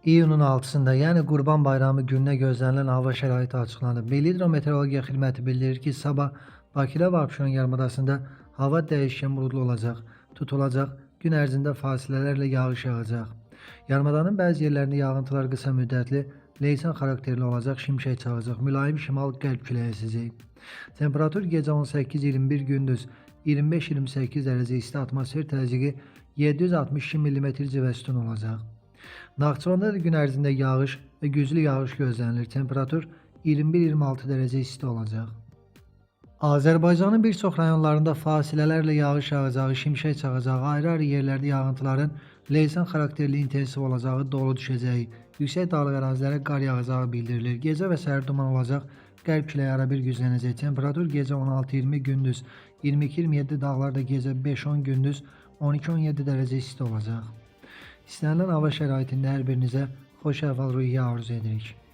İyunun 6'sında yəni Qurban Bayramı gününə gözlənilən hava şəraiti açıqlanıb. Milli Hidrometeorologiya Xidməti bildirir ki, sabah Bakıda və Abşeron yarımadasında hava dəyişkən buludlu olacaq, tutulacaq, gün ərzində fasilələrlə yağış yağacaq. Yarımadanın bəzi yerlərində yağıntılar qısa müddətli, leysan xarakterli olacaq, şimşək çağacaq, mülayim şimal-qərb küləyi əsəcək. Temperatur gecə 18-21, gündüz 25-28 dərəcə isti, atmosfer təzyiqi 762 mm civə sütun olacaq. Naxçıvanda da gün ərzində yağış və güclü yağış gözlənilir. Temperatur 21-26 dərəcə isti olacaq. Azərbaycanın bir çox rayonlarında fasilələrlə yağış yağacağı, şimşək çağacağı, ayrı-ayrı yerlərdə yağıntıların leysan xarakterli intensiv olacağı, dolu düşəcəyi, yüksək dağlıq ərazilərə qar yağacağı bildirilir. Gecə və səhər duman olacaq, qərb küləyi arabir güclənəcək. Temperatur gecə 16-20, gündüz 22-27, dağlarda gecə 5-10, gündüz 12-17 dərəcə isti olacaq. İstənilən hava şəraitində hər birinizə xoş əhval-ruhiyyə arzu edirik.